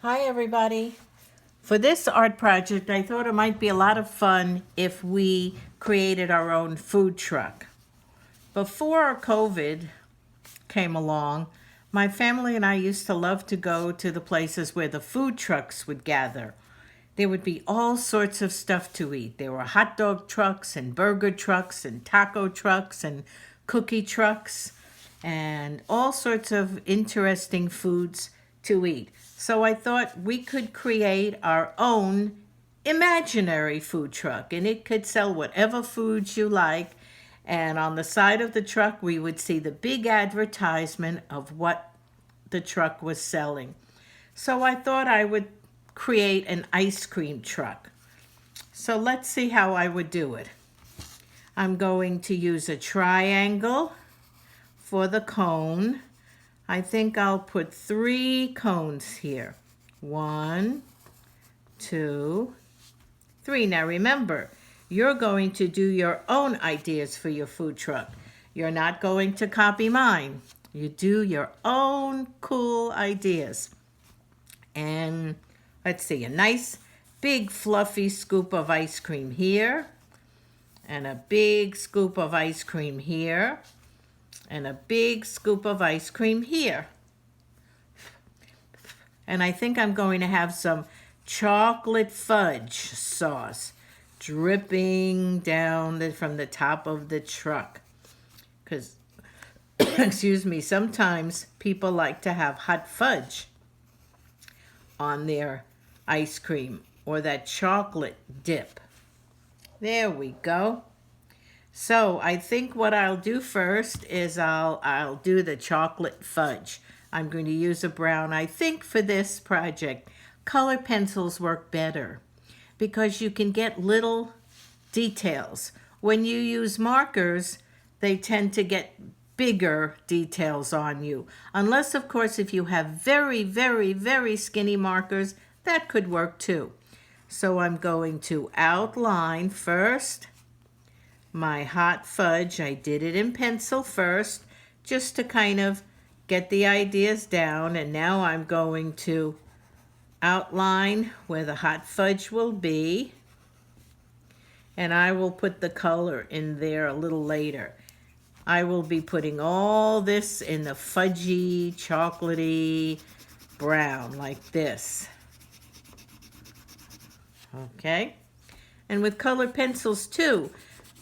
Hi, everybody. For this art project, I thought it might be a lot of fun if we created our own food truck. Before COVID came along, my family and I used to love to go to the places where the food trucks would gather. There would be all sorts of stuff to eat. There were hot dog trucks and burger trucks and taco trucks and cookie trucks and all sorts of interesting foods to eat. So I thought we could create our own imaginary food truck, and it could sell whatever foods you like. And on the side of the truck, we would see the big advertisement of what the truck was selling. So I thought I would create an ice cream truck. So let's see how I would do it. I'm going to use a triangle for the cone. I think I'll put 3 cones here. 1, 2, 3. Now remember, you're going to do your own ideas for your food truck. You're not going to copy mine. You do your own cool ideas. And let's see, a nice big fluffy scoop of ice cream here, and a big scoop of ice cream here, and a big scoop of ice cream here. And I think I'm going to have some chocolate fudge sauce dripping down from the top of the truck. Because, excuse me, sometimes people like to have hot fudge on their ice cream or that chocolate dip. There we go. So I think what I'll do first is I'll do the chocolate fudge. I'm going to use a brown. I think for this project, color pencils work better because you can get little details. When you use markers, they tend to get bigger details on you. Unless, of course, if you have very, very, very skinny markers, that could work too. So I'm going to outline first my hot fudge. I did it in pencil first just to kind of get the ideas down, and now I'm going to outline where the hot fudge will be, and I will put the color in there a little later. I will be putting all this in the fudgy, chocolatey brown like this. Okay? And with colored pencils too,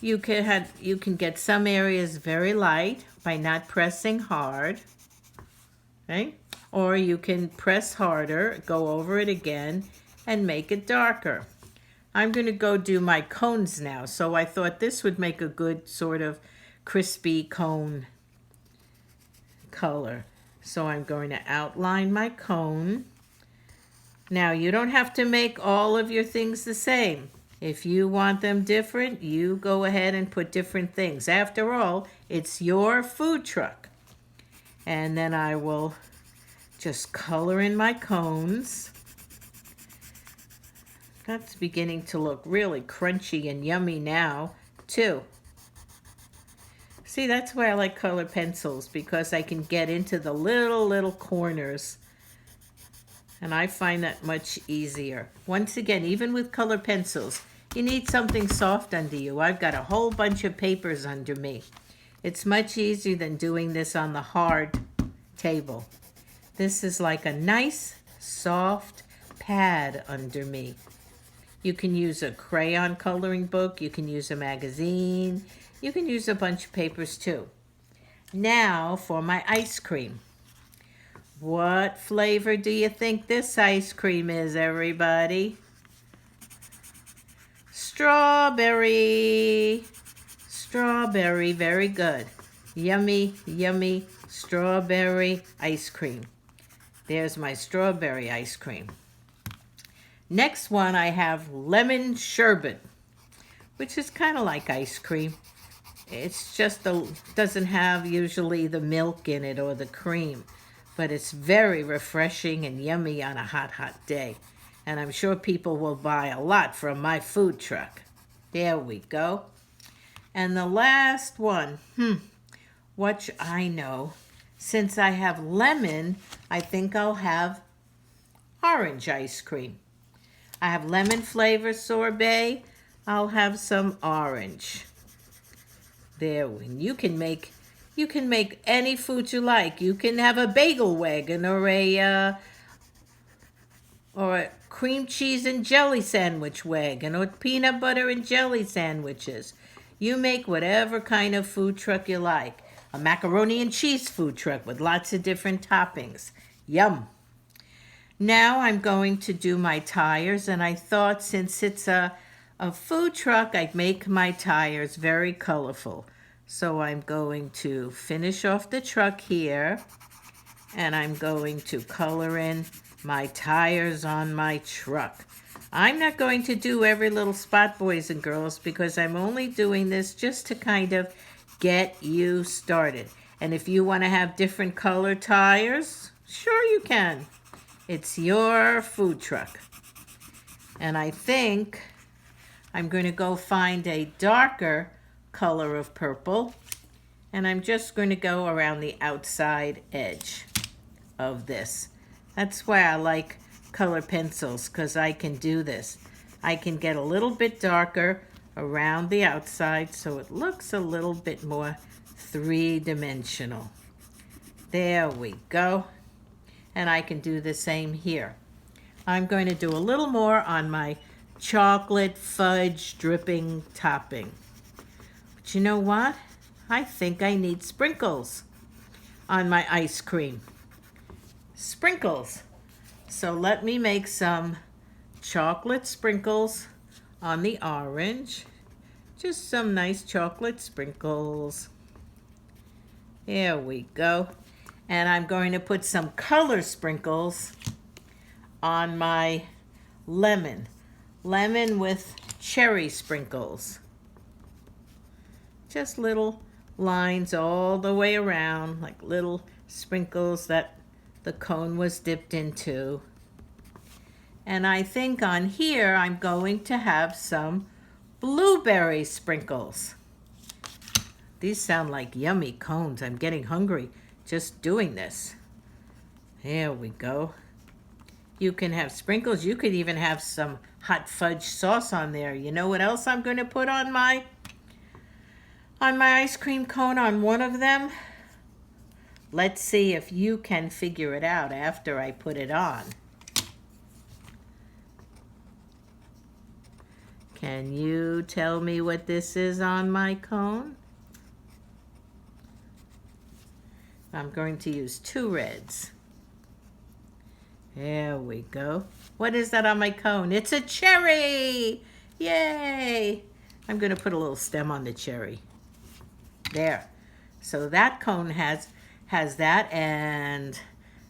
you can get some areas very light by not pressing hard. Okay? Or you can press harder, go over it again, and make it darker. I'm going to go do my cones now, so I thought this would make a good sort of crispy cone color. So I'm going to outline my cone. Now, you don't have to make all of your things the same. If you want them different, you go ahead and put different things. After all, it's your food truck. And then I will just color in my cones. That's beginning to look really crunchy and yummy now, too. See, that's why I like colored pencils, because I can get into the little corners. And I find that much easier. Once again, even with colored pencils, you need something soft under you. I've got a whole bunch of papers under me. It's much easier than doing this on the hard table. This is like a nice, soft pad under me. You can use a crayon coloring book. You can use a magazine. You can use a bunch of papers too. Now for my ice cream. What flavor do you think this ice cream is, everybody? Strawberry. Strawberry, very good. Yummy, yummy strawberry ice cream. There's my strawberry ice cream. Next one, I have lemon sherbet, which is kind of like ice cream. It's just doesn't have usually the milk in it or the cream, but it's very refreshing and yummy on a hot day. And I'm sure people will buy a lot from my food truck. There we go. And the last one, what I know, since I have lemon, I think I'll have orange ice cream. I have lemon flavor sorbet. I'll have some orange. There, you can make any food you like. You can have a bagel wagon or a cream cheese and jelly sandwich wagon or peanut butter and jelly sandwiches. You make whatever kind of food truck you like. A macaroni and cheese food truck with lots of different toppings. Yum. Now I'm going to do my tires, and I thought since it's a food truck, I'd make my tires very colorful. So I'm going to finish off the truck here, and I'm going to color in my tires on my truck. I'm not going to do every little spot, boys and girls, because I'm only doing this just to kind of get you started. And if you want to have different color tires, sure you can. It's your food truck. And I think I'm going to go find a darker color of purple, and I'm just going to go around the outside edge of this. That's why I like color pencils, because I can do this. I can get a little bit darker around the outside so it looks a little bit more three-dimensional. There we go. And I can do the same here. I'm going to do a little more on my chocolate fudge dripping topping. But you know what? I think I need sprinkles on my ice cream. Sprinkles. So let me make some chocolate sprinkles on the orange. Just some nice chocolate sprinkles. There we go. And I'm going to put some color sprinkles on my lemon. Lemon with cherry sprinkles. Just little lines all the way around, like little sprinkles that the cone was dipped into. And I think on here I'm going to have some blueberry sprinkles. These sound like yummy cones. I'm getting hungry just doing this. There we go. You can have sprinkles. You could even have some hot fudge sauce on there. You know what else I'm going to put on my ice cream cone on one of them? Let's see if you can figure it out after I put it on. Can you tell me what this is on my cone? I'm going to use 2 reds. There we go. What is that on my cone? It's a cherry! Yay! I'm going to put a little stem on the cherry. There. So that cone has that, and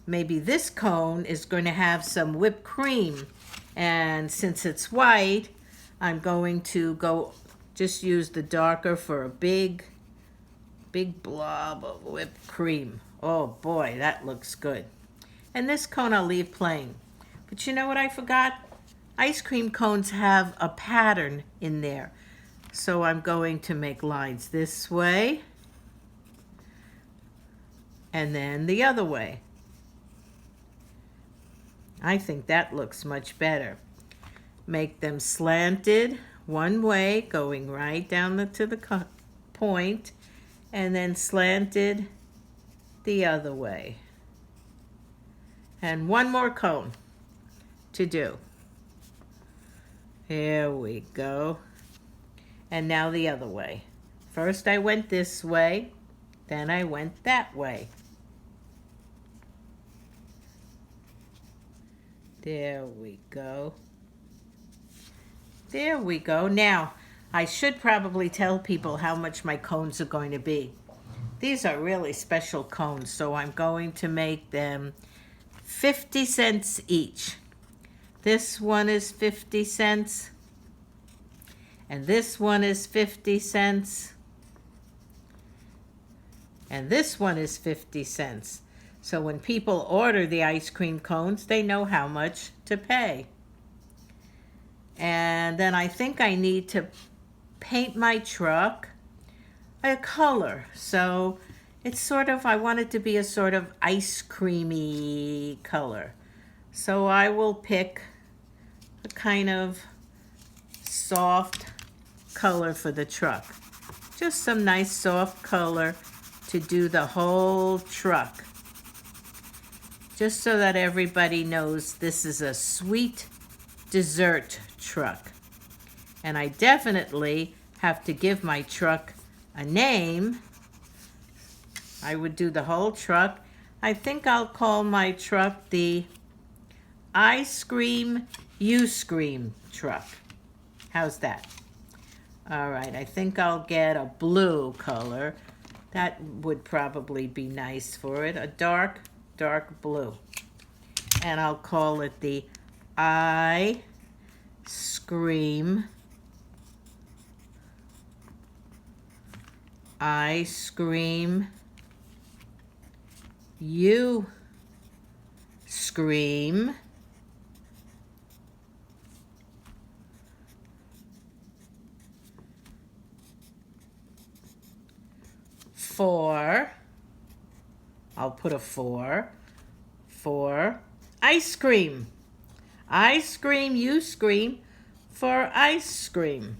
maybe this cone is going to have some whipped cream. And since it's white, I'm going to just use the darker for a big blob of whipped cream. Oh boy, that looks good. And this cone I'll leave plain. But you know what I forgot? Ice cream cones have a pattern in there. So I'm going to make lines this way and then the other way. I think that looks much better. Make them slanted one way, going right down to the point, and then slanted the other way. And one more cone to do. Here we go. And now the other way. First I went this way, then I went that way. There we go. There we go. Now, I should probably tell people how much my cones are going to be. These are really special cones, so I'm going to make them 50 cents each. This one is 50 cents. And this one is 50 cents. And this one is 50 cents. So when people order the ice cream cones, they know how much to pay. And then I think I need to paint my truck a color. So it's I want it to be a sort of ice creamy color. So I will pick a kind of soft color for the truck. Just some nice soft color to do the whole truck. Just so that everybody knows this is a sweet dessert truck. And I definitely have to give my truck a name. I would do the whole truck. I think I'll call my truck the I Scream, You Scream truck. How's that? All right, I think I'll get a blue color. That would probably be nice for it. A dark blue. And I'll call it the I Scream. I Scream. You Scream. I'll put a 4 for ice cream. I scream, you scream for ice cream.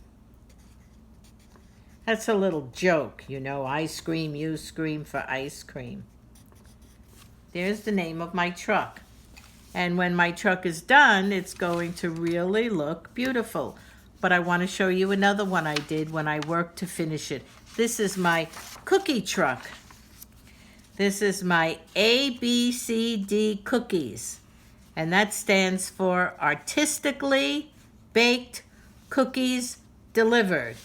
That's a little joke, you know, I scream, you scream for ice cream. There's the name of my truck. And when my truck is done, it's going to really look beautiful. But I want to show you another one I did when I worked to finish it. This is my cookie truck. This is my ABCD cookies. And that stands for Artistically Baked Cookies Delivered.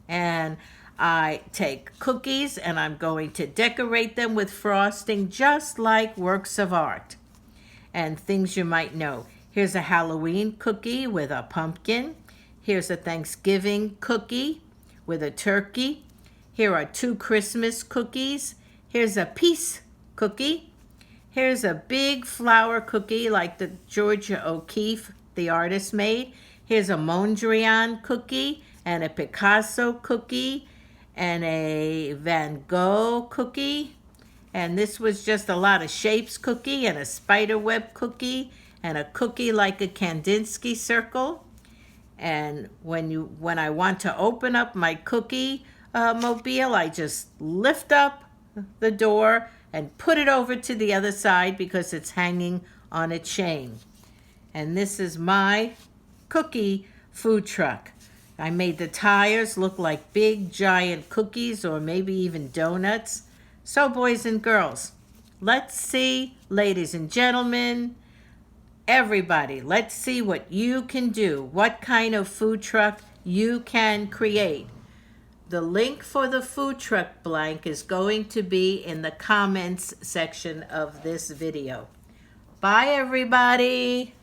And I take cookies and I'm going to decorate them with frosting just like works of art. And things you might know. Here's a Halloween cookie with a pumpkin. Here's a Thanksgiving cookie with a turkey. Here are 2 Christmas cookies. Here's a peace cookie. Here's a big flower cookie like the Georgia O'Keeffe, the artist, made. Here's a Mondrian cookie and a Picasso cookie and a Van Gogh cookie. And this was just a lot of shapes cookie and a spider web cookie and a cookie like a Kandinsky circle. And when I want to open up my cookie mobile, I just lift up the door and put it over to the other side because it's hanging on a chain. And this is my cookie food truck. I made the tires look like big giant cookies or maybe even donuts. So boys and girls, let's see, ladies and gentlemen, everybody, let's see what you can do, what kind of food truck you can create. The link for the food truck blank is going to be in the comments section of this video. Bye, everybody.